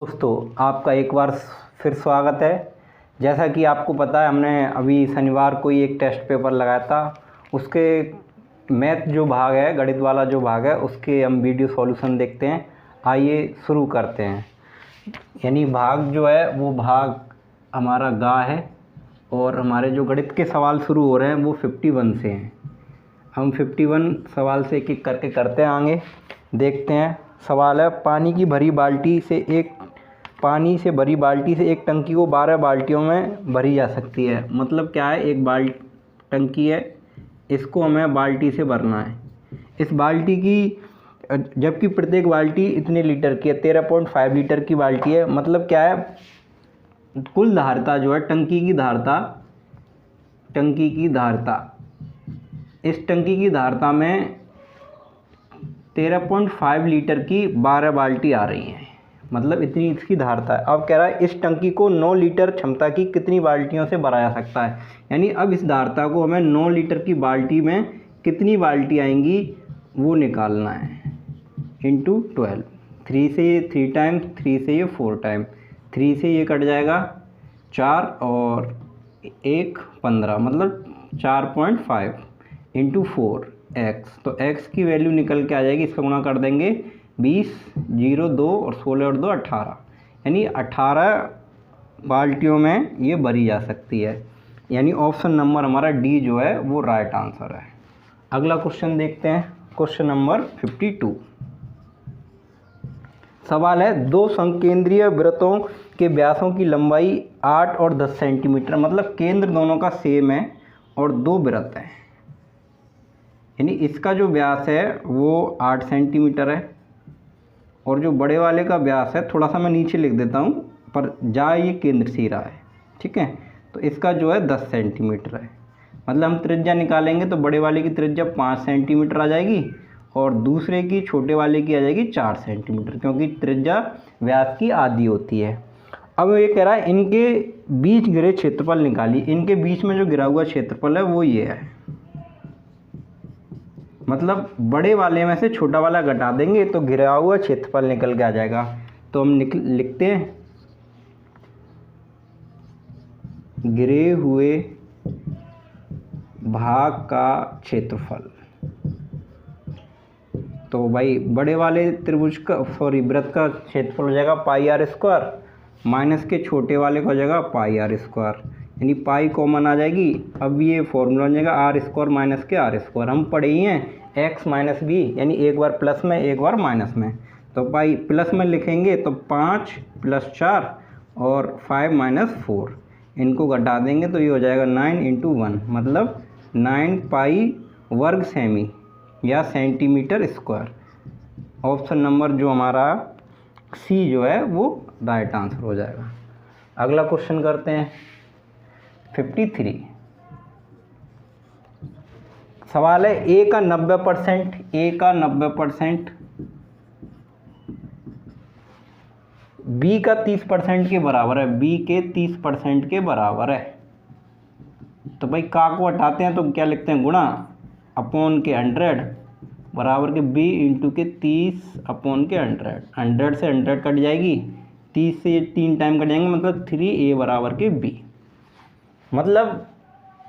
दोस्तों आपका एक बार फिर स्वागत है। जैसा कि आपको पता है, हमने अभी शनिवार को ही एक टेस्ट पेपर लगाया था। उसके मैथ जो भाग है, गणित वाला जो भाग है, उसके हम वीडियो सॉल्यूशन देखते हैं। आइए शुरू करते हैं। यानी भाग जो है वो भाग हमारा गा है और हमारे जो गणित के सवाल शुरू हो रहे हैं वो 51 से हैं। हम 51 सवाल से एक एक करके करते हैं। आगे देखते हैं। सवाल है, पानी से भरी बाल्टी से एक टंकी को 12 बाल्टियों में भरी जा सकती है। मतलब क्या है, एक टंकी है, इसको हमें बाल्टी से भरना है। इस बाल्टी की, जबकि प्रत्येक बाल्टी इतने लीटर की है, 13.5 लीटर की बाल्टी है। मतलब क्या है, कुल धारिता जो है टंकी की धारिता इस टंकी की धारिता में 13.5 लीटर की 12 बाल्टी आ रही हैं। मतलब इतनी इसकी धारिता है। अब कह रहा है इस टंकी को 9 लीटर क्षमता की कितनी बाल्टियों से भरा जा सकता है। यानी अब इस धारिता को हमें 9 लीटर की बाल्टी में कितनी बाल्टी आएंगी वो निकालना है। इंटू 12, 3 से ये 3 टाइम, 3 से ये 4 टाइम, 3 से ये कट जाएगा 4 और 1 15, मतलब 4.5 इंटू 4 x। तो x की वैल्यू निकल के आ जाएगी, इसका गुणा कर देंगे 20, 0 2 और 16 और 2 18। यानी 18 बाल्टियों में ये भरी जा सकती है। यानी ऑप्शन नंबर हमारा डी जो है वो राइट आंसर है। अगला क्वेश्चन देखते हैं। Question number 52। सवाल है, दो संकेंद्रीय वृत्तों के व्यासों की लंबाई 8 और 10 सेंटीमीटर। मतलब केंद्र दोनों का सेम है और दो वृत्त हैं। यानी इसका जो व्यास है वो 8 सेंटीमीटर है और जो बड़े वाले का व्यास है, थोड़ा सा मैं नीचे लिख देता हूँ पर ये केंद्र से ही रहा है, ठीक है। तो इसका जो है 10 सेंटीमीटर है। मतलब हम त्रिज्या निकालेंगे तो बड़े वाले की त्रिज्या 5 सेंटीमीटर आ जाएगी और दूसरे की, छोटे वाले की आ जाएगी 4 सेंटीमीटर, क्योंकि त्रिज्या व्यास की आधी होती है। अब ये कह रहा है इनके बीच गिरे क्षेत्रफल निकालिए। इनके बीच में जो गिरा हुआ क्षेत्रफल है वो ये है। मतलब बड़े वाले में से छोटा वाला घटा देंगे तो गिरा हुआ क्षेत्रफल निकल के आ जाएगा। तो हम लिखते हैं, गिरे हुए भाग का क्षेत्रफल। तो भाई बड़े वाले त्रिभुज का, वृत्त का क्षेत्रफल हो जाएगा पाई आर स्क्वायर, माइनस के छोटे वाले का हो जाएगा पाई आर स्क्वायर। यानी पाई कॉमन आ जाएगी। अब ये फॉर्मूला हो जाएगा आर स्क्वायर माइनस के आर स्क्वायर। हम पढ़े ही हैं एक्स माइनस बी, यानी एक बार प्लस में एक बार माइनस में। तो पाई प्लस में लिखेंगे तो 5 + 4 और 5 - 4, इनको घटा देंगे तो ये हो जाएगा 9 × 1, मतलब 9 पाई वर्ग सेमी या सेंटीमीटर स्क्वायर। ऑप्शन नंबर जो हमारा सी जो है वो राइट आंसर हो जाएगा। अगला क्वेश्चन करते हैं 53। सवाल है, ए का 90% बी का 30% के बराबर है। बी के 30% के बराबर है। तो भाई का को हटाते हैं तो क्या लिखते हैं, गुणा अपॉन के 100 बराबर के बी इंटू के 30 अपॉन के 100। 100 से 100 कट जाएगी, 30 से 3 टाइम कट जाएंगे, मतलब 3a बराबर के b। मतलब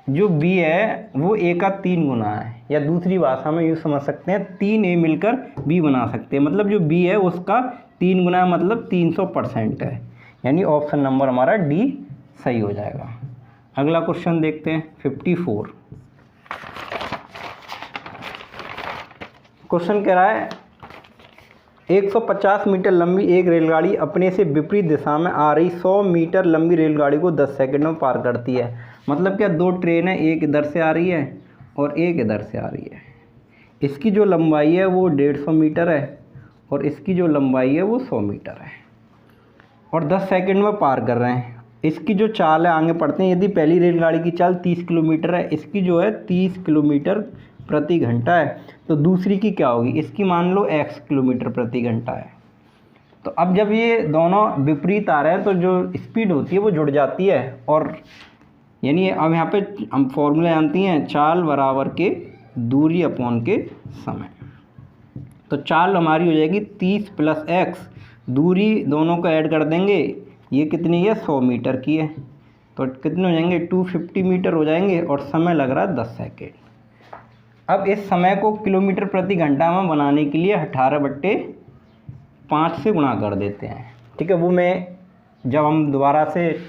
जो b है वो a का 3 गुना है, या दूसरी भाषा में यूँ समझ सकते हैं 3a मिलकर b बना सकते हैं। मतलब जो b है उसका 3 गुना है, मतलब 300% है। यानी ऑप्शन नंबर हमारा डी सही हो जाएगा। अगला क्वेश्चन देखते हैं 54। क्वेश्चन कह रहा है, 150 मीटर लंबी एक रेलगाड़ी अपने से विपरीत दिशा में आ रही 100 मीटर लंबी रेलगाड़ी को 10 सेकंड में पार करती है। मतलब क्या, दो ट्रेन है, एक इधर से आ रही है और एक इधर से आ रही है। इसकी जो लंबाई है वो 150 मीटर है और इसकी जो लंबाई है वो 100 मीटर है और 10 सेकंड में पार कर रहे हैं। इसकी जो चाल है, आगे पढ़ते हैं। यदि पहली रेलगाड़ी की चाल 30 किलोमीटर है, इसकी जो है 30 किलोमीटर प्रति घंटा है, तो दूसरी की क्या होगी, इसकी मान लो x किलोमीटर प्रति घंटा है। तो अब जब ये दोनों विपरीत आ रहे हैं तो जो स्पीड होती है वो जुड़ जाती है। और यानी अब यहाँ पे हम फॉर्मूला जानती हैं, चाल बराबर के दूरी अपॉन के समय। तो चाल हमारी हो जाएगी 30 + x दूरी दोनों को ऐड कर देंगे, ये कितनी है 100 मीटर की है, तो कितने हो जाएंगे 250 मीटर हो जाएंगे, और समय लग रहा है 10 सेकेंड। अब इस समय को किलोमीटर प्रति घंटा में बनाने के लिए 18/5 से गुणा कर देते हैं। ठीक है, वो मैं जब हम दोबारा से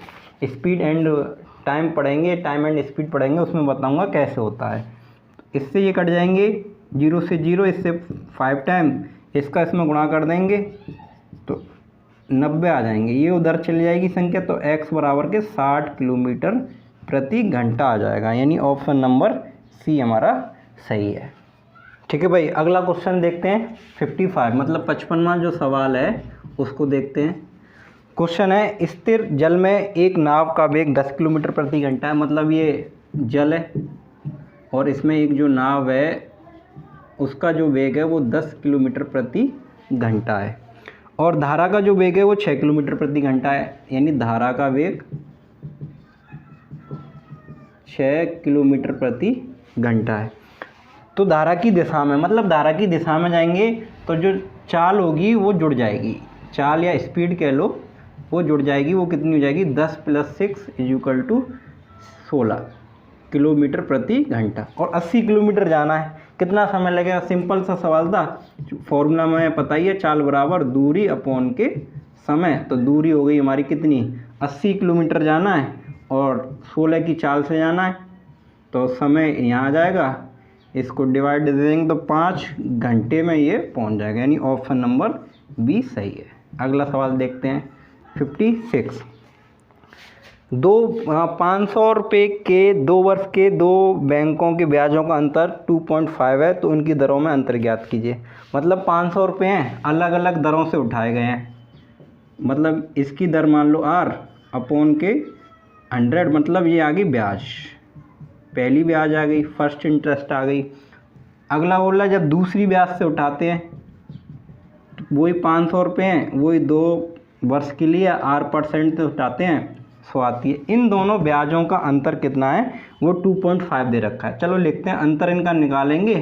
स्पीड एंड टाइम पढ़ेंगे, टाइम एंड स्पीड पढ़ेंगे, उसमें बताऊंगा कैसे होता है। इससे ये कट जाएंगे 0 से 0, इससे 5 टाइम, इसका इसमें गुणा कर देंगे तो 90 आ जाएंगे, ये उधर चली जाएगी संख्या, तो x बराबर के 60 किलोमीटर प्रति घंटा आ जाएगा, यानी ऑप्शन नंबर सी हमारा सही है। ठीक है भाई, अगला क्वेश्चन देखते हैं 55, मतलब 55वां जो सवाल है उसको देखते हैं। क्वेश्चन है, स्थिर जल में एक नाव का वेग 10 किलोमीटर प्रति घंटा है, मतलब ये जल है और इसमें एक जो नाव है उसका जो वेग है वो 10 किलोमीटर प्रति घंटा है, और धारा का जो वेग है वो 6 किलोमीटर प्रति घंटा है, यानी धारा का वेग 6 किलोमीटर प्रति घंटा है। तो धारा की दिशा में, मतलब धारा की दिशा में जाएंगे तो जो चाल होगी वो जुड़ जाएगी, चाल या स्पीड कह लो, वो जुड़ जाएगी, वो कितनी हो जाएगी 10 + 6 = 16 किलोमीटर प्रति घंटा, और 80 किलोमीटर जाना है, कितना समय लगेगा? सिंपल सा सवाल था, फॉर्मूला में पता ही है, चाल बराबर दूरी अपॉन के समय, तो दूरी हो गई हमारी कितनी 80 किलोमीटर जाना है और 16 की चाल से जाना है, तो समय यहाँ आ जाएगा, इसको डिवाइड दे देंगे तो 5 घंटे में ये पहुँच जाएगा, यानी ऑप्शन नंबर बी सही है। अगला सवाल देखते हैं 56, 500 रुपये के 2 वर्ष के 2 बैंकों के ब्याजों का अंतर 2.5 है, तो उनकी दरों में अंतर ज्ञात कीजिए। मतलब 500 रुपये हैं, अलग अलग दरों से उठाए गए हैं, मतलब इसकी दर मान लो r अपॉन के 100, मतलब ये आ गई ब्याज, पहली ब्याज आ गई, फर्स्ट इंटरेस्ट आ गई। अगला बोल रहा है जब दूसरी ब्याज से उठाते हैं तो वही 500 रुपये हैं, वही 2 वर्ष के लिए r% से उठाते हैं, 100 आती है। इन दोनों ब्याजों का अंतर कितना है? वो 2.5 दे रखा है। चलो लिखते हैं, अंतर इनका निकालेंगे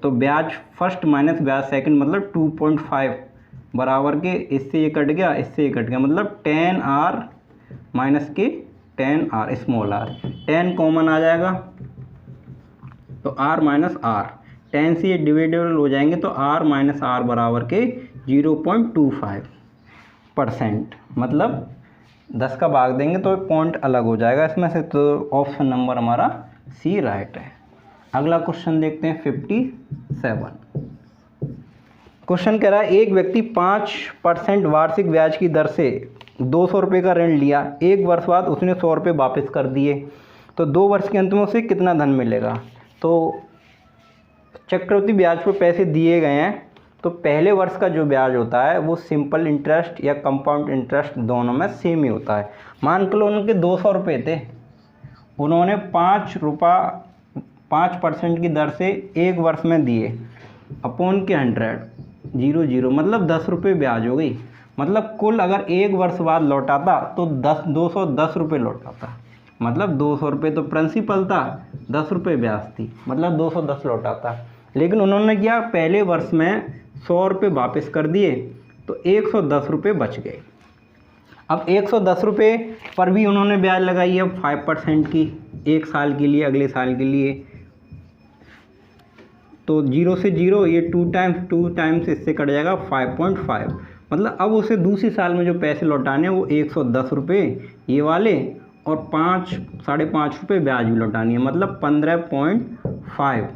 तो ब्याज फर्स्ट माइनस ब्याज सेकंड, मतलब 2.5 बराबर के, इससे ये कट गया, इससे ये कट गया, मतलब 10r माइनस के 10r स्मॉल r, 10 कॉमन आ जाएगा तो r माइनस r, 10 से ये डिविडेबल हो जाएंगे तो r माइनस r बराबर के 0.25%, मतलब 10 का भाग देंगे तो पॉइंट अलग हो जाएगा इसमें से, तो ऑप्शन नंबर हमारा सी राइट है। अगला क्वेश्चन देखते हैं 57, क्वेश्चन कह रहा है एक व्यक्ति 5% वार्षिक ब्याज की दर से 200 रुपये का ऋण लिया, 1 वर्ष बाद उसने 100 रुपये वापस कर दिए, तो 2 वर्ष के अंत में उसे कितना धन मिलेगा? तो चक्रवृद्धि ब्याज पर पैसे दिए गए हैं, तो पहले वर्ष का जो ब्याज होता है वो सिंपल इंटरेस्ट या कंपाउंड इंटरेस्ट दोनों में सेम ही होता है। मान के लो उनके 200 रुपये थे, उन्होंने 5% की दर से 1 वर्ष में दिए, अपॉन के 100 0 मतलब 10 रुपये ब्याज हो गई, मतलब कुल अगर 1 वर्ष बाद लौटाता तो 210 रुपये लौटाता, मतलब 200 रुपये तो प्रिंसिपल था, 10 रुपये ब्याज थी, मतलब 210 लौटाता। लेकिन उन्होंने क्या, पहले वर्ष में 100 रुपये वापस कर दिए तो 110 रुपये बच गए। अब 110 रुपये पर भी उन्होंने ब्याज लगाई है 5% की, 1 साल के लिए, अगले साल के लिए, तो 0 से 0 ये 2 टाइम्स इससे कट जाएगा 5.5, मतलब अब उसे दूसरी साल में जो पैसे लौटाने हैं वो 110 रुपये ये वाले और 5.5 रुपये ब्याज भी लौटानी है, मतलब 15.5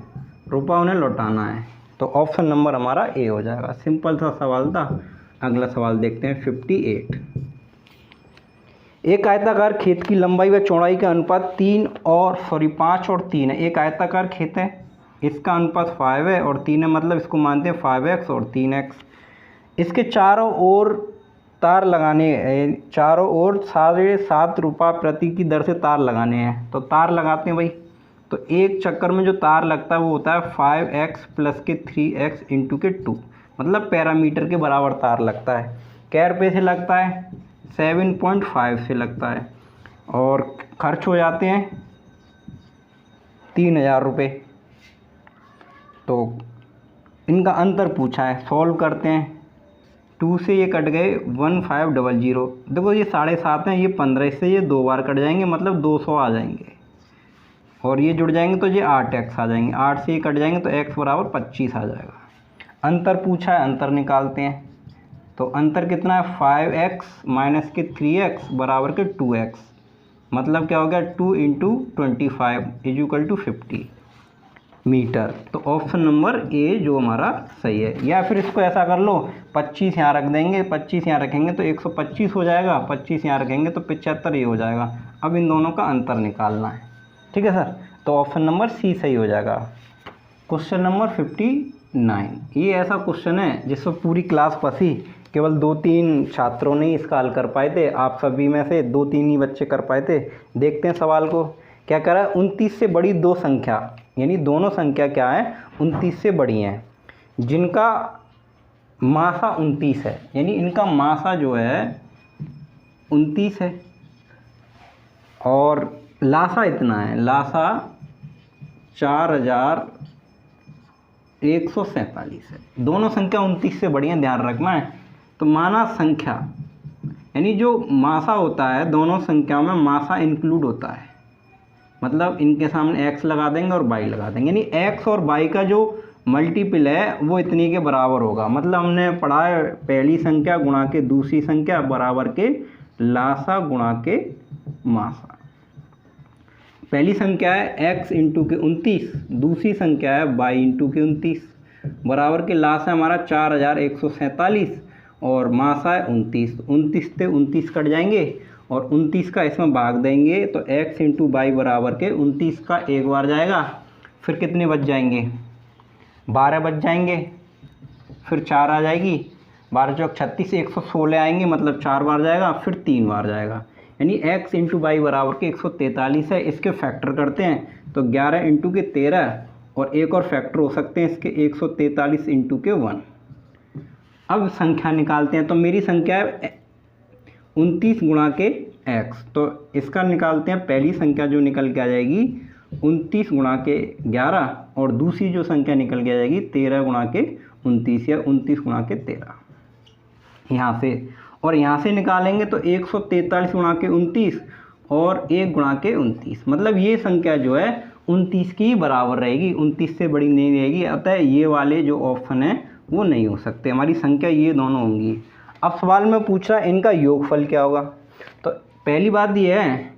रुपये उन्हें लौटाना है, तो ऑप्शन नंबर हमारा ए हो जाएगा। सिंपल सा सवाल था। अगला सवाल देखते हैं 58, एक आयताकार खेत की लंबाई व चौड़ाई का अनुपात 5 और 3 है। एक आयताकार खेत है, इसका अनुपात 5 है और 3 है, मतलब इसको मानते हैं 5x और 3x। इसके चारों ओर तार लगाने, चारों ओर 7.5 रुपये प्रति की दर से तार लगाने हैं, तो तार लगाते हैं भाई। तो एक चक्कर में जो तार लगता है वो होता है 5x + के 3x × के 2, मतलब पैरामीटर के बराबर तार लगता है। कै रुपये से लगता है? 7.5 से लगता है, और खर्च हो जाते हैं 3000 रुपये। तो इनका अंतर पूछा है, सॉल्व करते हैं। 2 से ये कट गए 1500। देखो ये 7.5 हैं, ये 15, इससे ये 2 बार कट जाएंगे, मतलब 200 आ जाएंगे। और ये जुड़ जाएंगे तो ये 8x आ जाएंगे। 8 से ये कट जाएंगे तो x बराबर 25 आ जाएगा। अंतर पूछा है, अंतर निकालते हैं। तो अंतर कितना है, 5x माइनस के 3x बराबर के 2x। मतलब क्या हो गया, 2 × 25 = 50 मीटर। तो ऑप्शन नंबर ए जो हमारा सही है। या फिर इसको ऐसा कर लो, 25 यहाँ रख देंगे, 25 यहाँ रखेंगे तो 125 हो जाएगा, 25 यहाँ रखेंगे तो 75 ये हो जाएगा। अब इन दोनों का अंतर निकालना है, ठीक है सर। तो ऑप्शन नंबर सी सही हो जाएगा। क्वेश्चन नंबर 59, ये ऐसा क्वेश्चन है जिसमें पूरी क्लास फंसी, केवल 2-3 छात्रों ने इसका हल कर पाए थे। आप सभी में से 2-3 ही बच्चे कर पाए थे। देखते हैं सवाल को क्या कह रहा है। 29 से बड़ी दो संख्या, यानी दोनों संख्या क्या है, 29 से बड़ी हैं, जिनका मासा 29 है, यानी इनका मासा जो है 29 है और लासा इतना है, लासा 4147 है। दोनों संख्या 29 से बड़ी हैं, ध्यान रखना है। तो माना संख्या, यानी जो मासा होता है, दोनों संख्याओं में मासा इंक्लूड होता है, मतलब इनके सामने x लगा देंगे और y लगा देंगे, यानी x और y का जो मल्टीपल है वो इतनी के बराबर होगा। मतलब हमने पढ़ा है पहली संख्या गुणा के दूसरी संख्या बराबर के लासा गुणा के मासा। पहली संख्या है x × के 29, दूसरी संख्या है y × के 29 बराबर के लासा हमारा 4147 और मासा है 29। 29 से 29 कट जाएंगे और 29 का इसमें भाग देंगे तो x × y बराबर के 29 का एक बार जाएगा, फिर कितने बच जाएंगे, 12 बच जाएंगे, फिर 4 आ जाएगी, 12 चौक 36, 116 आएंगे, मतलब 4 बार जाएगा, फिर 3 बार जाएगा, यानी x × y बराबर के 143 है। इसके फैक्टर करते हैं तो 11 × के 13 और एक और फैक्टर हो सकते हैं इसके 143 × के 1। अब संख्या निकालते हैं। तो मेरी संख्या है 29 गुणा के x, तो इसका निकालते हैं। पहली संख्या जो निकल के आ जाएगी 29 गुणा के 11 और दूसरी जो संख्या निकल के आ जाएगी 13 गुणा के 29 या 29 गुणा के 13 यहाँ से। और यहाँ से निकालेंगे तो 143 गुणा के 29 और 1 गुणा के 29, मतलब ये संख्या जो है 29 की बराबर रहेगी, 29 से बड़ी नहीं रहेगी। अतः ये वाले जो ऑप्शन है वो नहीं हो सकते, हमारी संख्या ये दोनों होंगी। अब सवाल में पूछ रहा है इनका योगफल क्या होगा। तो पहली बात ये है,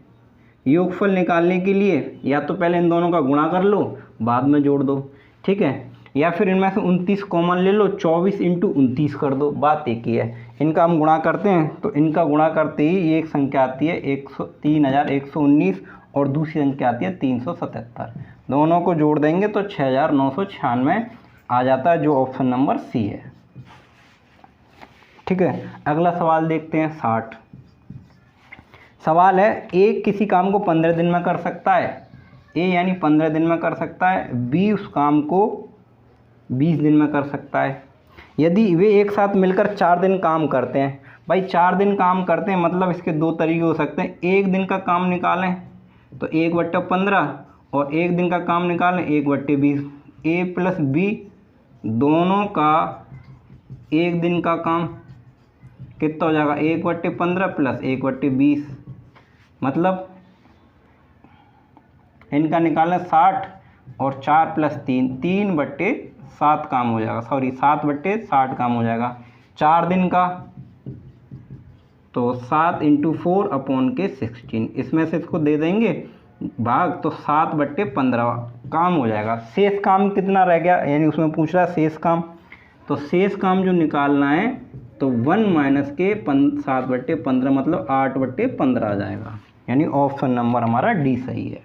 योगफल निकालने के लिए या तो पहले इन दोनों का गुणा कर लो, बाद में जोड़ दो, ठीक है। या फिर इनमें से 29 कॉमन ले लो, 24 × 29 कर दो, बात एक ही है। इनका हम गुणा करते हैं तो इनका गुणा करते ही एक संख्या आती है 3119 और दूसरी संख्या आती है 377। दोनों को जोड़ देंगे तो 6996 आ जाता है, जो ऑप्शन नंबर सी है, ठीक है। अगला सवाल देखते हैं 60। सवाल है ए किसी काम को 15 दिन में कर सकता है, ए यानी 15 दिन में कर सकता है, बी उस काम को 20 दिन में कर सकता है। यदि वे एक साथ मिलकर 4 दिन काम करते हैं, भाई 4 दिन काम करते हैं मतलब इसके 2 तरीके हो सकते हैं। एक दिन का काम निकालें तो 1/15 और एक दिन का काम निकालें 1/20। ए प्लस बी दोनों का एक दिन का काम कितना हो जाएगा, 1/15 प्लस 1/20, मतलब इनका निकालें 60 और 4 + 3 3/7 काम हो जाएगा, सॉरी 7/60 काम हो जाएगा। 4 दिन का तो 7 × 4/16, इसमें से इसको दे देंगे भाग तो 7/15 काम हो जाएगा। शेष काम कितना रह गया, यानी उसमें पूछ रहा है शेष काम, तो शेष काम जो निकालना है तो 1 - के 7/15 मतलब 8/15 आ जाएगा, यानी ऑप्शन नंबर हमारा डी सही है।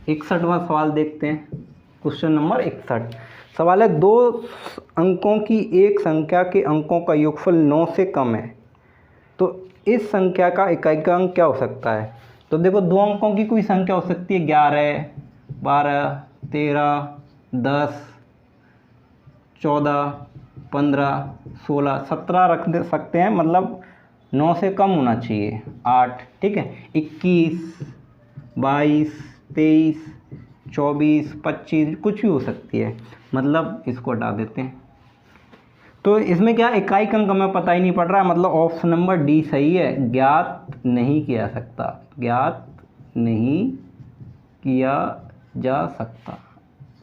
61वां सवाल देखते हैं। क्वेश्चन नंबर 61 सवाल है 2 अंकों की एक संख्या के अंकों का योगफल 9 से कम है, तो इस संख्या का इकाई अंक क्या हो सकता है। तो देखो 2 अंकों की कोई संख्या हो सकती है 11, 12, 13, 10, 14, 15, 16, 17 रख दे सकते हैं, मतलब 9 से कम होना चाहिए, 8, ठीक है। 21, 22, 23, 24, 25 कुछ भी हो सकती है, मतलब इसको हटा देते हैं। तो इसमें क्या इकाई का अंक हमें पता ही नहीं पड़ रहा है, मतलब ऑप्शन नंबर डी सही है, ज्ञात नहीं किया सकता, ज्ञात नहीं किया जा सकता।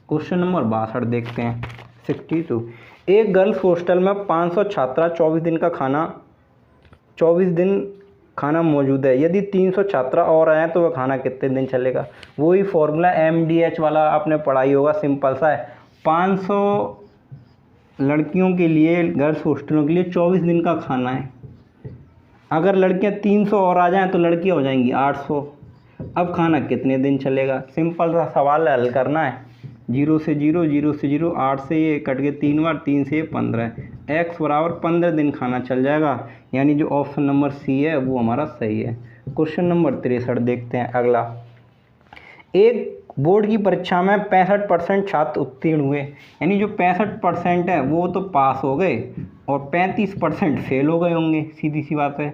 क्वेश्चन नंबर 62 देखते हैं 62। एक गर्ल्स हॉस्टल में 500 छात्रा 24 दिन खाना मौजूद है। यदि 300 छात्रा और आए तो वह खाना कितने दिन चलेगा। वही फॉर्मूला MDH वाला आपने पढ़ाई होगा, सिंपल सा है। 500 लड़कियों के लिए, गर्ल्स हॉस्टलों के लिए 24 दिन का खाना है। अगर लड़कियां 300 और आ जाएं तो लड़कियां हो जाएंगी 800। अब खाना कितने दिन चलेगा। सिंपल सा सवाल हल करना है। 0 से 0, 0 से 0, 8 से ये कट के 3 बार, 3 से 15, x बराबर 15 दिन खाना चल जाएगा। यानी जो ऑप्शन नंबर सी है वो हमारा सही है। क्वेश्चन नंबर 63 देखते हैं अगला। एक बोर्ड की परीक्षा में 65% छात्र उत्तीर्ण हुए, यानी जो 65% है वो तो पास हो गए और 35% फेल हो गए होंगे, सीधी सी बात है।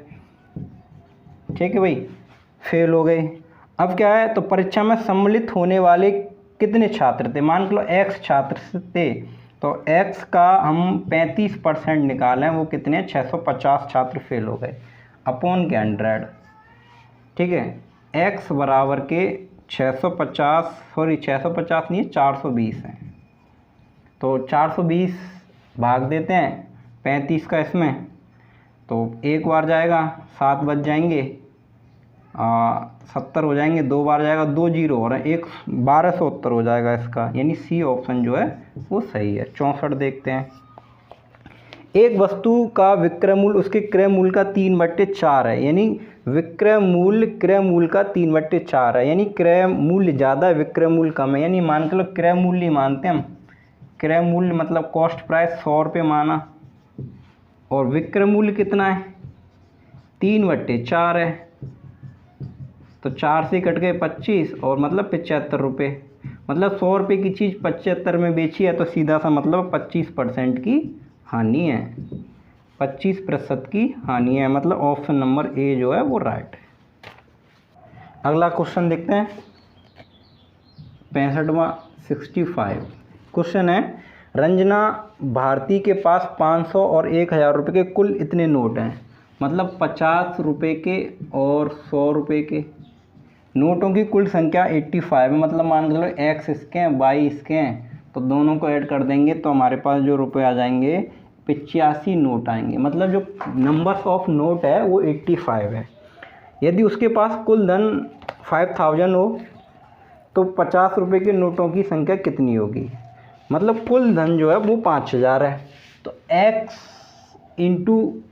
ठीक है भाई, फेल हो गए। अब क्या है, तो परीक्षा में सम्मिलित होने वाले कितने छात्र थे। मान लो x छात्र थे, तो x का हम 35% निकालें, वो कितने, 650 छात्र फेल हो गए अपॉन के 100। ठीक है, x बराबर के 650 नहीं, 420 है। तो 420 भाग देते हैं 35 का इसमें, तो एक बार जाएगा 7 बच जाएंगे, 70 हो जाएंगे, 2 बार जाएगा 2 0 और 1 1270 हो जाएगा इसका। यानी सी ऑप्शन जो है वो सही है। 64 देखते हैं। एक वस्तु का विक्रय मूल्य उसके क्रय मूल्य का 3/4 है, यानी विक्रय मूल्य क्रय मूल्य का 3/4 है, यानी क्रय मूल्य ज़्यादा है, विक्रय मूल्य कम है। यानी मान के लो क्रय मूल्य मानते हैं हम, क्रय मूल्य मतलब कॉस्ट प्राइस 100 रुपये माना, और विक्रय मूल्य कितना है, 3/4 है। तो 4 से कट गए 25 और मतलब 75 रुपये। मतलब 100 रुपये की चीज़ 75 में बेची है, तो सीधा सा मतलब 25% की हानि है, 25% की हानि है। मतलब ऑप्शन नंबर ए जो है वो राइट है। अगला क्वेश्चन देखते हैं 65वां 65। क्वेश्चन है, रंजना भारती के पास 500 और 1000 रुपये के कुल इतने नोट हैं। मतलब 50 रुपये के और 100 रुपये के नोटों की कुल संख्या 85 है। मतलब मान लो x इसके हैं, y इसके हैं, तो दोनों को ऐड कर देंगे तो हमारे पास जो रुपए आ जाएंगे 85 नोट आएंगे। मतलब जो नंबर्स ऑफ नोट है वो 85 है। यदि उसके पास कुल धन 5000 हो तो 50 रुपये के नोटों की संख्या कितनी होगी। मतलब कुल धन जो है वो 5000 है, तो x इंटू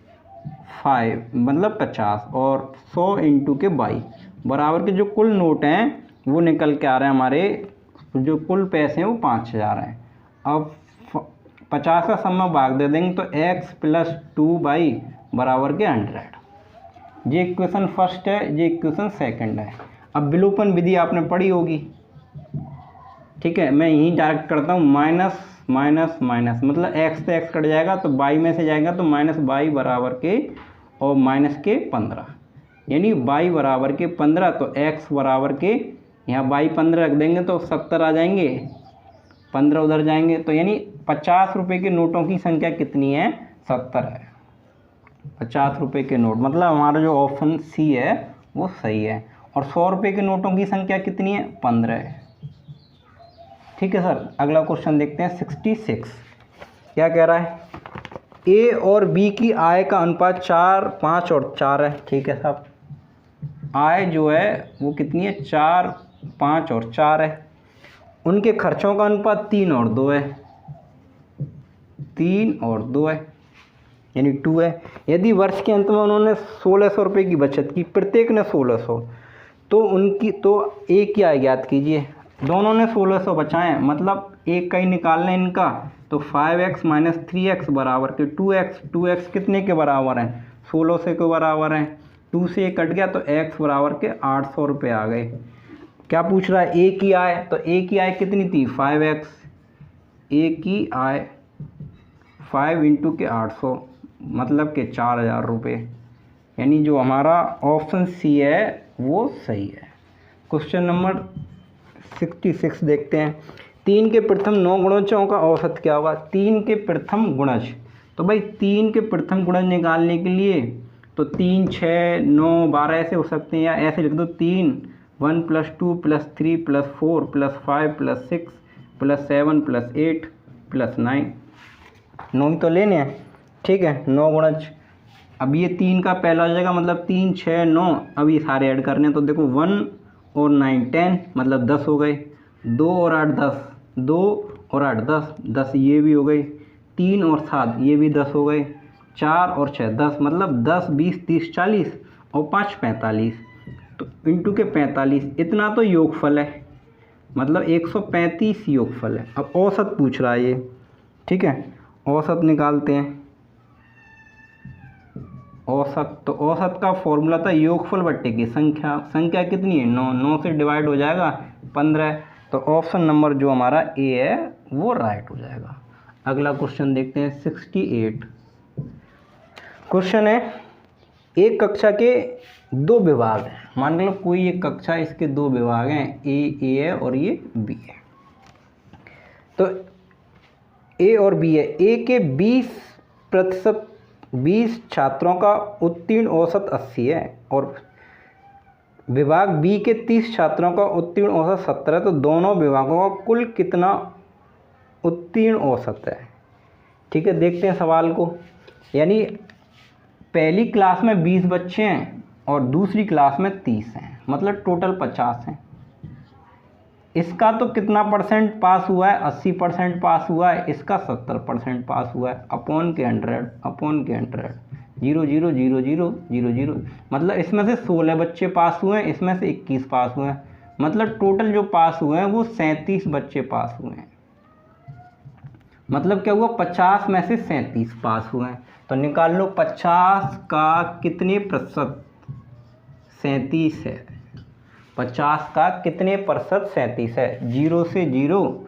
5 मतलब 50 और 100 इंटू के 22 बराबर के जो कुल नोट हैं वो निकल के आ रहे हैं हमारे, जो कुल पैसे हैं वो 5000 हैं। अब 50 का सम में भाग दे देंगे तो x + 2y बराबर के 100। ये इक्वेशन फर्स्ट है, ये इक्वेशन सेकंड है। अब विलोपन विधि आपने पढ़ी होगी, ठीक है। मैं यहीं डायरेक्ट करता हूँ, माइनस माइनस माइनस, मतलब x से x कट जाएगा तो y में से जाएगा तो -y बराबर के और माइनस के 15, यानी y बराबर के 15, तो x बराबर के यहाँ y 15 रख देंगे तो 70 आ जाएंगे, 15 उधर जाएंगे, तो यानी 50 रुपये के नोटों की संख्या कितनी है, 70 है। 50 रुपये के नोट, मतलब हमारा जो ऑप्शन सी है वो सही है। और 100 रुपये के नोटों की संख्या कितनी है, 15 है। ठीक है सर, अगला क्वेश्चन देखते हैं 66। क्या कह रहा है, ए और बी की आय का अनुपात 4, 5 और 4 है। ठीक है साहब, आय जो है वो कितनी है, 4, 5 और 4 है। उनके खर्चों का अनुपात 3 और 2 है, 3 और 2 है, यानी 2 है। यदि वर्ष के अंत में उन्होंने 1600 रुपये की बचत की, प्रत्येक ने 1600, तो उनकी तो एक की आय ज्ञात कीजिए। दोनों ने 1600 बचाएं, मतलब एक का ही निकालना इनका, तो 5x - 3x बराबर के 2x। 2x कितने के बराबर है, 1600 के बराबर है। 2 से ये कट गया तो x बराबर के 800 रुपये आ गए। क्या पूछ रहा है, ए की आय, तो ए की आय कितनी थी, 5x। ए की आय 5 इंटू के 800 मतलब के 4000 रुपये, यानी जो हमारा ऑप्शन सी है वो सही है। क्वेश्चन नंबर 66 देखते हैं। 3 के प्रथम 9 गुणजों का औसत क्या होगा। 3 के प्रथम गुणज, तो भाई 3 के प्रथम गुणज निकालने के लिए तो 3, 6, 9, 12 ऐसे हो सकते हैं, या ऐसे लिख दो 3, 1 + 2 + 3 + 4 + 5 + 6 + 7 + 8 + 9, 9 ही तो लेने हैं, ठीक है, 9 गुणज। अब ये 3 का पहला हो जाएगा, मतलब 3, 6, 9, अब ये सारे ऐड करने हैं, तो देखो 1 और 9 10, मतलब 10 हो गए, 2 और 8 10, 2 और 8 10, 10 ये भी हो गई, 3 और 7 ये भी 10 हो गए, 4 और 6 10, मतलब 10, 20, 30, 40 और 5 45, तो इंटू के 45, इतना तो योगफल है, मतलब 135 योगफल है। अब औसत पूछ रहा है ये, ठीक है, औसत निकालते हैं। औसत, तो औसत का फॉर्मूला था योगफल बट्टे की संख्या, संख्या कितनी है 9, 9 से डिवाइड हो जाएगा 15, तो ऑप्शन नंबर जो हमारा ए है वो राइट हो जाएगा। अगला क्वेश्चन देखते हैं 68। क्वेश्चन है, एक कक्षा के 2 विभाग हैं, मान लो कोई एक कक्षा, इसके 2 विभाग हैं, ए है और ये बी है। तो ए और बी है, ए के 20% 20 छात्रों का उत्तीर्ण औसत 80 है और विभाग बी के 30 छात्रों का उत्तीर्ण औसत 70 है, तो दोनों विभागों का कुल कितना उत्तीर्ण औसत है। ठीक है, देखते हैं सवाल को। यानी पहली क्लास में 20 बच्चे हैं और दूसरी क्लास में 30 हैं, मतलब टोटल 50 हैं। इसका तो कितना परसेंट पास हुआ है, 80% पास हुआ है, इसका 70% पास हुआ है, अपॉन के 100, 0 0 0 0 0 0, मतलब इसमें से 16 बच्चे पास हुए हैं, इसमें से 21 पास हुए हैं, मतलब टोटल जो पास हुए हैं वो 37 बच्चे पास हुए हैं। मतलब क्या हुआ, 50 में से 37 पास हुए हैं। तो निकाल लो 50 का कितने प्रतिशत 37 है, 50 का कितने प्रतिशत 37 है। 0 से 0,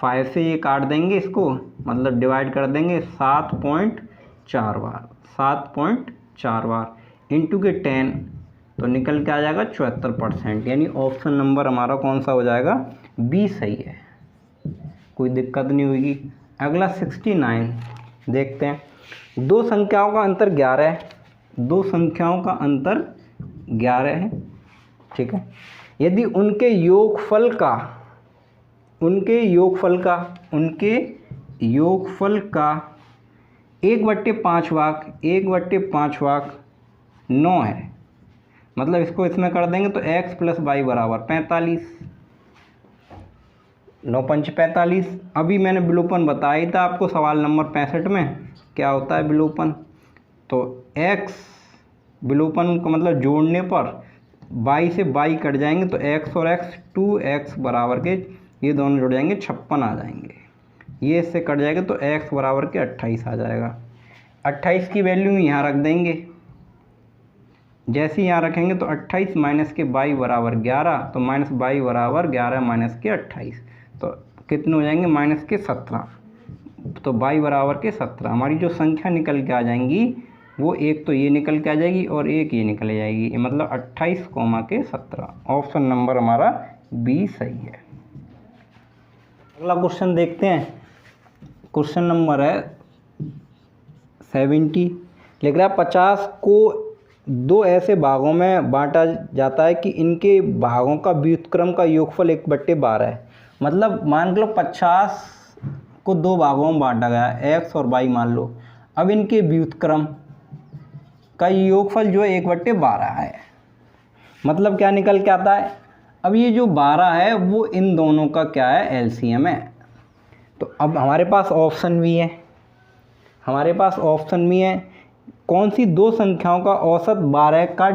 5 से ये काट देंगे इसको, मतलब डिवाइड कर देंगे 7.4 बार, 7.4 बार इंटू के 10, तो निकल के आ जाएगा 74%। यानी ऑप्शन नंबर हमारा कौन सा हो जाएगा, बी सही है, कोई दिक्कत नहीं होगी। अगला 69 देखते हैं। दो संख्याओं का अंतर 11 है, दो संख्याओं का अंतर 11 है, ठीक है। यदि उनके योगफल का 1/5 9 है, मतलब इसको इसमें कर देंगे तो x + y = 45, 9 पंच 45। अभी मैंने विलोपन बताया ही था आपको सवाल नंबर 65 में, क्या होता है विलोपन। तो x विलोपन का मतलब जोड़ने पर y से y कट जाएंगे, तो x और x 2x बराबर के ये दोनों जुड़ जाएंगे, 56 आ जाएंगे। ये इससे कट जाएगा तो x बराबर के 28 आ जाएगा। 28 की वैल्यू यहाँ रख देंगे, जैसे ही यहाँ रखेंगे तो 28 माइनस के y बराबर 11, तो माइनस y बराबर 11 माइनस के 28, तो कितने हो जाएंगे, माइनस के 17, तो y बराबर के 17। हमारी जो संख्या निकल के आ जाएंगी वो एक तो ये निकल के आ जाएगी और एक ये निकल जाएगी, मतलब 28,17। ऑप्शन नंबर हमारा बी सही है। अगला क्वेश्चन देखते हैं, क्वेश्चन नंबर है 70। लिख रहा है 50 को 2 ऐसे भागों में बांटा जाता है कि इनके भागों का व्युत्क्रम का योगफल 1/12 है। मतलब मान लो 50 को 2 भागों में बांटा गया, x और y मान लो। अब इनके व्युत्क्रम का योगफल जो है 1/12 है, मतलब क्या निकल के आता है। अब ये जो 12 है वो इन दोनों का क्या है, एलसीएम है। तो अब हमारे पास ऑप्शन भी है, कौन सी दो संख्याओं का औसत 12 का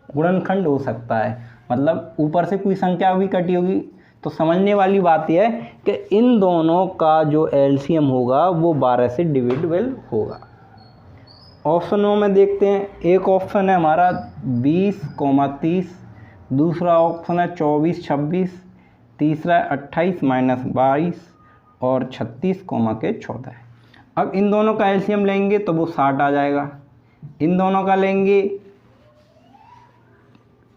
गुणनखंड हो सकता है। मतलब ऊपर से कोई संख्या भी कटी होगी, तो समझने वाली बात यह है कि इन दोनों का जो एलसीएम होगा वो 12 से डिविजिबल होगा। ऑप्शनों में देखते हैं, एक ऑप्शन है हमारा 20,30, दूसरा ऑप्शन है 24, 26, तीसरा है 28 - 22 और 36, 14। अब इन दोनों का एलसीएम लेंगे तो वो 60 आ जाएगा, इन दोनों का लेंगे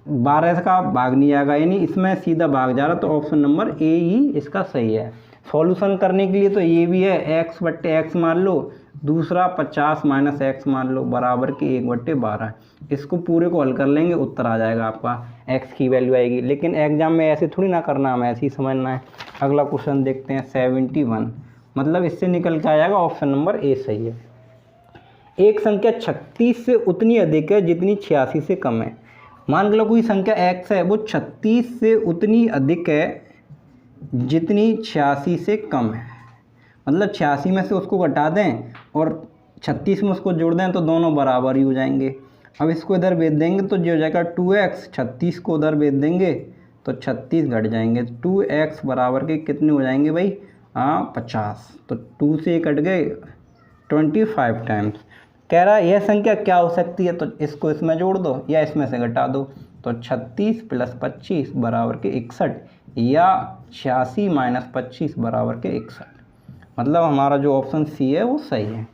12 का भाग नहीं आएगा, यानी इसमें सीधा भाग जा रहा, तो ऑप्शन नंबर ए ही इसका सही है। सॉल्यूशन करने के लिए तो ये भी है, x/x मान लो दूसरा 50 माइनस एक्स मान लो बराबर के 1/12। इसको पूरे को हल कर लेंगे, उत्तर आ जाएगा आपका, एक्स की वैल्यू आएगी। लेकिन एग्जाम में ऐसे थोड़ी ना करना, हमें ऐसे ही समझना है। अगला क्वेश्चन देखते हैं 71, मतलब इससे निकल के आ जाएगा ऑप्शन नंबर ए सही है। एक संख्या 36 से उतनी अधिक है जितनी 86 से कम है। मान लो कोई संख्या x है, वो 36 से उतनी अधिक है जितनी 86 से कम है। मतलब 86 में से उसको घटा दें और 36 में उसको जोड़ दें तो दोनों बराबर ही हो जाएंगे। अब इसको इधर भेज देंगे तो जो हो जाएगा 2x, 36 को उधर भेज देंगे तो 36 घट जाएंगे। 2x बराबर के कितने हो जाएंगे भाई? 50। तो 2 से कट गए 25 टाइम्स। कह रहा है यह संख्या क्या हो सकती है, तो इसको इसमें जोड़ दो या इसमें से घटा दो। तो 36 + 25 बराबर के 61, या 86 - 25 बराबर के 61। मतलब हमारा जो ऑप्शन सी है वो सही है।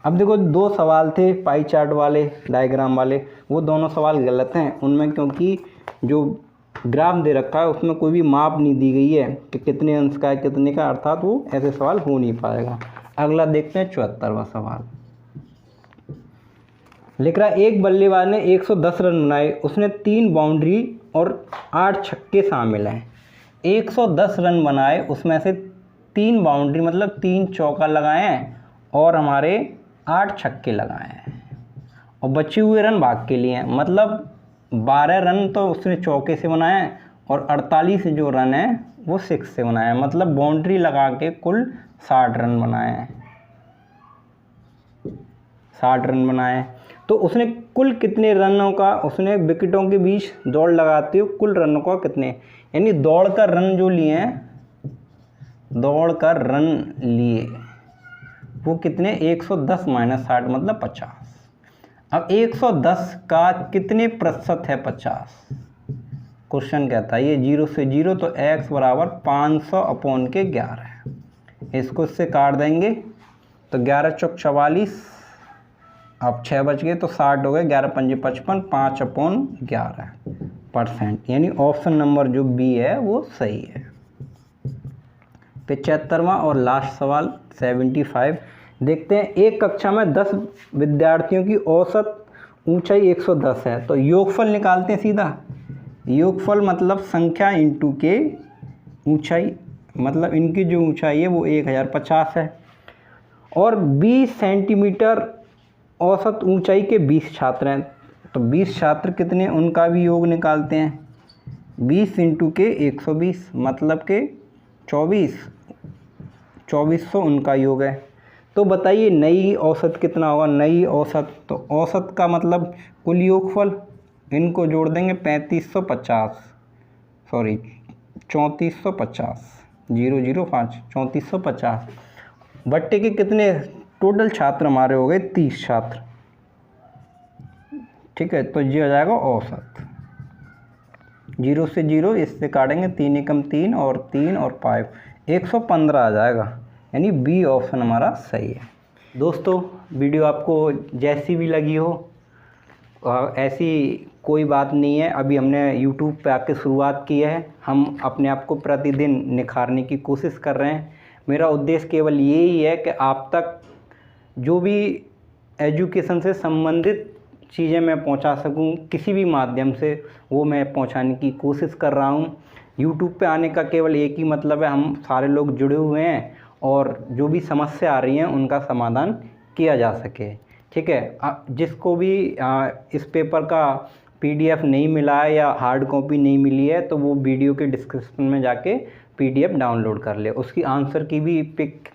अब देखो 2 सवाल थे पाई चार्ट वाले, डायग्राम वाले, वो दोनों सवाल गलत हैं उनमें, क्योंकि जो ग्राफ दे रखा है उसमें कोई भी माप नहीं दी गई है कि कितने अंश का है कितने का, अर्थात वो ऐसे सवाल हो नहीं पाएगा। अगला देखते हैं 74वां सवाल। लिख रहा है एक बल्लेबाज ने 110 रन बनाए, उसने 3 बाउंड्री और 8 छक्के शामिल हैं। 110 रन बनाए, उसमें से 3 बाउंड्री मतलब 3 चौका लगाए हैं और हमारे 8 छक्के लगाए हैं, और बचे हुए रन भाग के लिए हैं। मतलब 12 रन तो उसने चौके से बनाए हैं और 48 जो रन है वो 6 से बनाए हैं। मतलब बाउंड्री लगा के कुल 60 रन बनाए हैं, 60 रन बनाए हैं। तो उसने कुल कितने रनों का, उसने विकेटों के बीच दौड़ लगाते हुए कुल रनों का कितने, यानी दौड़ कर रन जो लिए हैं, दौड़ कर रन लिए वो कितने, 110 - 60 मतलब 50। अब 110 का कितने प्रतिशत है 50? क्वेश्चन कहता है ये 0 से 0, तो x बराबर 500/11। इसको इससे काट देंगे तो 11 चौक 44, अब 6 बच गए तो 60 हो गए, 11 पंजे 55, 5/11%। यानी ऑप्शन नंबर जो बी है वो सही है। 75वां और लास्ट सवाल 75 देखते हैं। एक कक्षा में 10 विद्यार्थियों की औसत ऊंचाई 110 है, तो योगफल निकालते हैं सीधा। योगफल मतलब संख्या इंटू के ऊंचाई, मतलब इनकी जो ऊंचाई है वो 1050 है, और 20 सेंटीमीटर औसत ऊंचाई के 20 छात्र हैं। तो 20 छात्र कितने, उनका भी योग निकालते हैं। 20 इंटू के 120 मतलब के 2400 उनका योग है। तो बताइए नई औसत कितना होगा? नई औसत, तो औसत का मतलब कुल योगफल, इनको जोड़ देंगे 3450, सॉरी 3450, 005 3450 बट्टे के कितने टोटल छात्र हमारे हो गए 30 छात्र। ठीक है, तो ये हो जाएगा औसत। 0 से 0 इससे काटेंगे, 3 एकम 3 और 3 और 5, 115 आ जाएगा। यानी बी ऑप्शन हमारा सही है। दोस्तों वीडियो आपको जैसी भी लगी हो, ऐसी कोई बात नहीं है। अभी हमने YouTube पे आके शुरुआत की है, हम अपने आप को प्रतिदिन निखारने की कोशिश कर रहे हैं। मेरा उद्देश्य केवल यही है कि आप तक जो भी एजुकेशन से संबंधित चीज़ें मैं पहुंचा सकूं किसी भी माध्यम से, वो मैं पहुंचाने की कोशिश कर रहा हूं। YouTube पे आने का केवल एक ही मतलब है, हम सारे लोग जुड़े हुए हैं और जो भी समस्या आ रही हैं उनका समाधान किया जा सके। ठीक है, जिसको भी इस पेपर का PDF नहीं मिला है या हार्ड कॉपी नहीं मिली है, तो वो वीडियो के डिस्क्रिप्शन में जाके PDF डाउनलोड कर ले। उसकी आंसर की भी पिक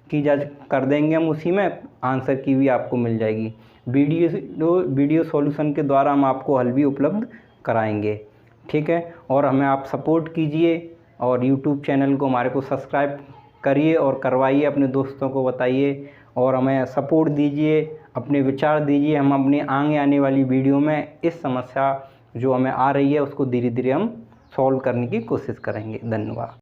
की जा कर देंगे हम, उसी में आंसर की भी आपको मिल जाएगी। वीडियो सॉल्यूशन के द्वारा हम आपको हल भी उपलब्ध कराएंगे। ठीक है, और हमें आप सपोर्ट कीजिए और YouTube चैनल को हमारे को सब्सक्राइब करिए और करवाइए, अपने दोस्तों को बताइए और हमें सपोर्ट दीजिए, अपने विचार दीजिए। हम अपनी आने वाली वीडियो में इस समस्या जो हमें आ रही है उसको धीरे धीरे हम सॉल्व करने की कोशिश करेंगे। धन्यवाद।